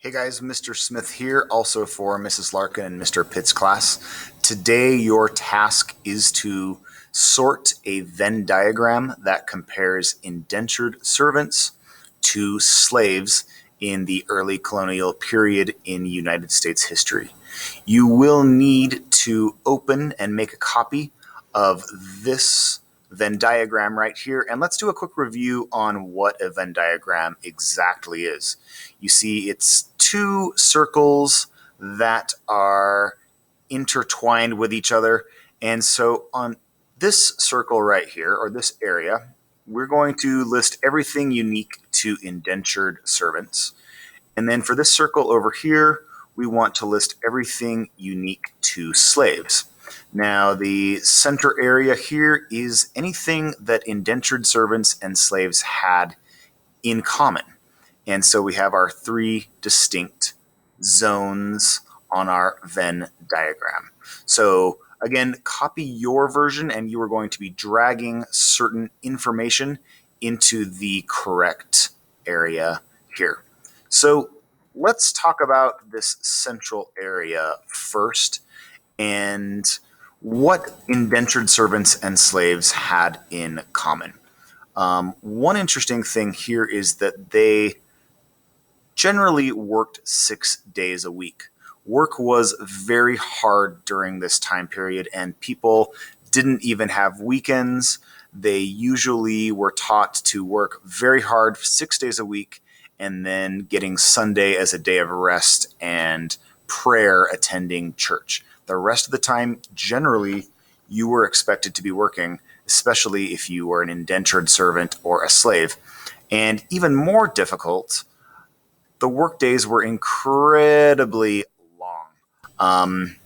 Hey guys, Mr. Smith here, also for Mrs. Larkin and Mr. Pitt's class. Today, your task is to sort a Venn diagram that compares indentured servants to slaves in the early colonial period in United States history. You will need to open and make a copy of this Venn diagram right here, and let's do a quick review on what a Venn diagram exactly is. You see, it's two circles that are intertwined with each other. And so on this circle right here, or this area, we're going to list everything unique to indentured servants. And then for this circle over here, we want to list everything unique to slaves. Now, the center area here is anything that indentured servants and slaves had in common. And so we have our three distinct zones on our Venn diagram. So again, copy your version and you are going to be dragging certain information into the correct area here. So let's talk about this central area first and what indentured servants and slaves had in common. One interesting thing here is that they generally worked 6 days a week. Work was very hard during this time period, and people didn't even have weekends. They usually were taught to work very hard 6 days a week, and then getting Sunday as a day of rest and prayer attending church. The rest of the time, generally, you were expected to be working, especially if you were an indentured servant or a slave. And even more difficult, the work days were incredibly long.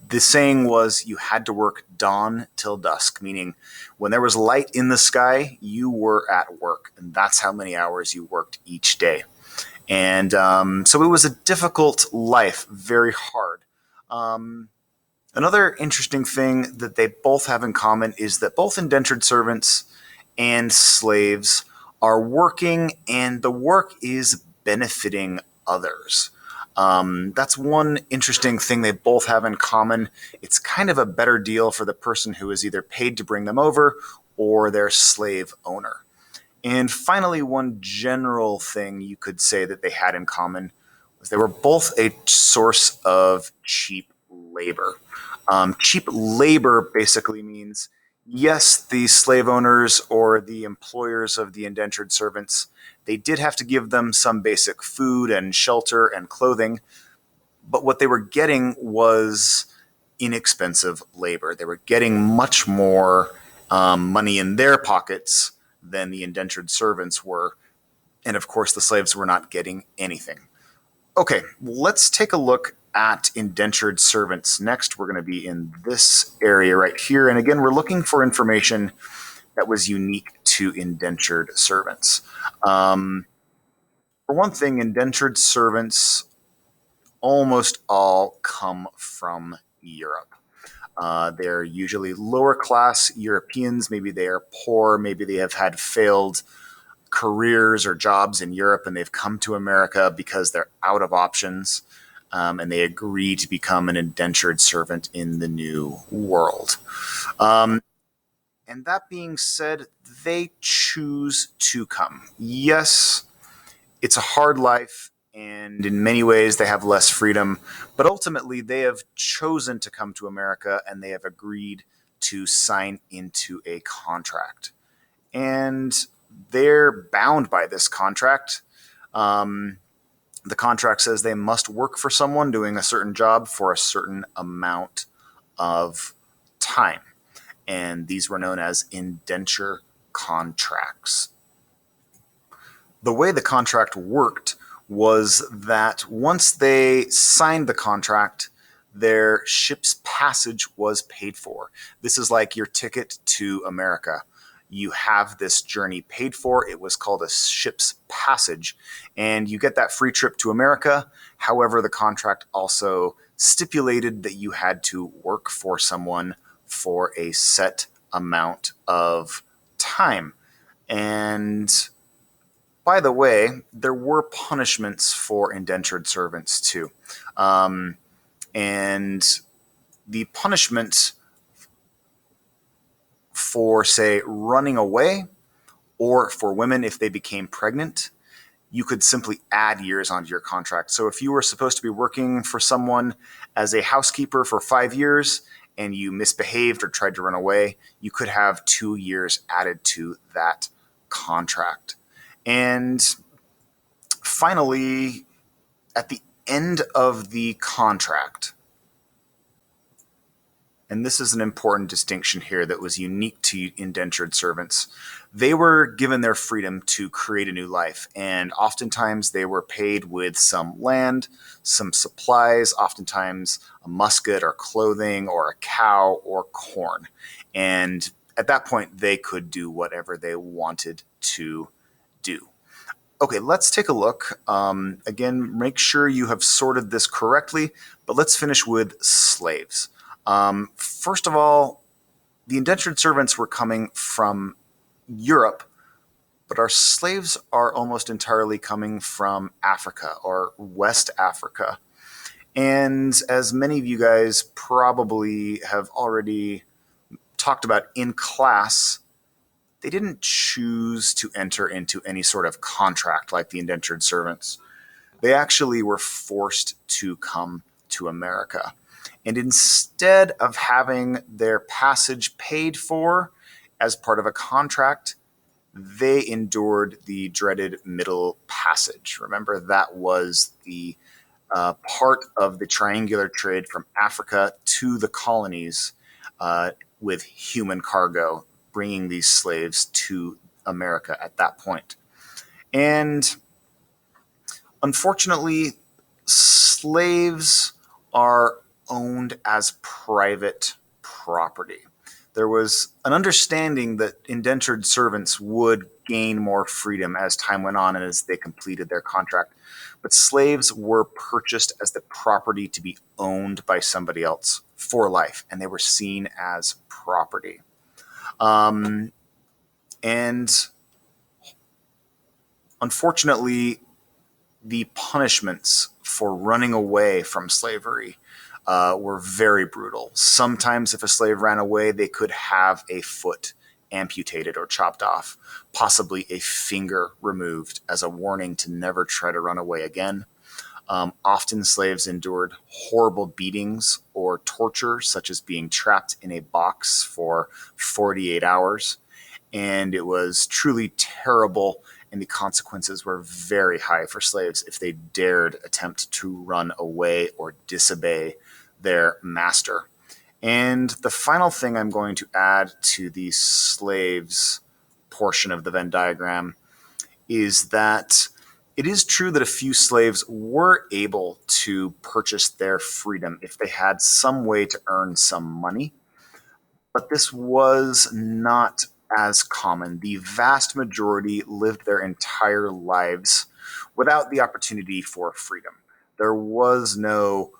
The saying was you had to work dawn till dusk, meaning when there was light in the sky, you were at work. And that's how many hours you worked each day. And so it was a difficult life, very hard. Another interesting thing that they both have in common is that both indentured servants and slaves are working, and the work is benefiting others. That's one interesting thing they both have in common. It's kind of a better deal for the person who is either paid to bring them over or their slave owner. And finally, one general thing you could say that they had in common was they were both a source of cheap labor. Cheap labor basically means, yes, the slave owners or the employers of the indentured servants, they did have to give them some basic food and shelter and clothing, but what they were getting was inexpensive labor. They were getting much more money in their pockets than the indentured servants were. And of course, the slaves were not getting anything. Okay, let's take a look at indentured servants. Next, we're going to be in this area right here. And again, we're looking for information that was unique to indentured servants. For one thing, indentured servants almost all come from Europe. They're usually lower class Europeans. Maybe they are poor. Maybe they have had failed careers or jobs in Europe and they've come to America because they're out of options. And they agree to become an indentured servant in the new world. And that being said, they choose to come. Yes, it's a hard life, and in many ways they have less freedom, but ultimately they have chosen to come to America and they have agreed to sign into a contract. And they're bound by this contract. The contract says they must work for someone doing a certain job for a certain amount of time. And these were known as indenture contracts. The way the contract worked was that once they signed the contract, their ship's passage was paid for. This is like your ticket to America. You have this journey paid for. It was called a ship's passage, and you get that free trip to America. However, the contract also stipulated that you had to work for someone for a set amount of time. And By the way, there were punishments for indentured servants too. And the punishment for, say, running away, or for women if they became pregnant, you could simply add years onto your contract. So if you were supposed to be working for someone as a housekeeper for 5 years and you misbehaved or tried to run away, you could have 2 years added to that contract. And finally, at the end of the contract, and this is an important distinction here that was unique to indentured servants, they were given their freedom to create a new life. And oftentimes they were paid with some land, some supplies, oftentimes a musket or clothing or a cow or corn. And at that point, they could do whatever they wanted to do. Okay, let's take a look. Again, make sure you have sorted this correctly, but let's finish with slaves. First of all, the indentured servants were coming from Europe, but our slaves are almost entirely coming from Africa or West Africa. And as many of you guys probably have already talked about in class, they didn't choose to enter into any sort of contract like the indentured servants. They actually were forced to come to America. And instead of having their passage paid for as part of a contract, they endured the dreaded Middle Passage. Remember, that was the part of the triangular trade from Africa to the colonies with human cargo, bringing these slaves to America at that point. And unfortunately, slaves are owned as private property. There was an understanding that indentured servants would gain more freedom as time went on and as they completed their contract. But slaves were purchased as the property to be owned by somebody else for life, and they were seen as property. And unfortunately, the punishments for running away from slavery were very brutal. Sometimes, if a slave ran away, they could have a foot amputated or chopped off, possibly a finger removed as a warning to never try to run away again. Often, slaves endured horrible beatings or torture, such as being trapped in a box for 48 hours. And it was truly terrible, and the consequences were very high for slaves if they dared attempt to run away or disobey their master. And the final thing I'm going to add to the slaves portion of the Venn diagram is that it is true that a few slaves were able to purchase their freedom if they had some way to earn some money, but this was not as common. The vast majority lived their entire lives without the opportunity for freedom. There was no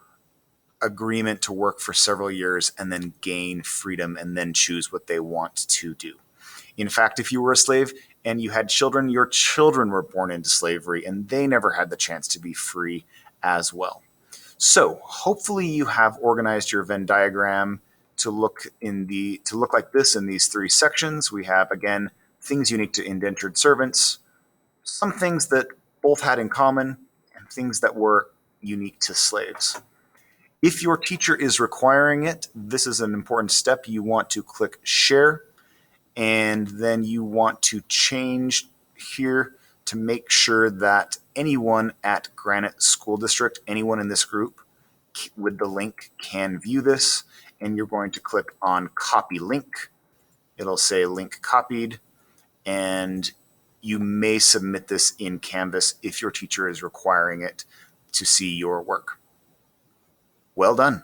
agreement to work for several years and then gain freedom and then choose what they want to do. In fact, if you were a slave and you had children, your children were born into slavery and they never had the chance to be free as well. So hopefully you have organized your Venn diagram to look like this in these three sections. We have, again, things unique to indentured servants, some things that both had in common, and things that were unique to slaves. If your teacher is requiring it, this is an important step. You want to click share, and then you want to change here to make sure that anyone at Granite School District, anyone in this group with the link can view this, and you're going to click on copy link. It'll say link copied, and you may submit this in Canvas if your teacher is requiring it to see your work. Well done.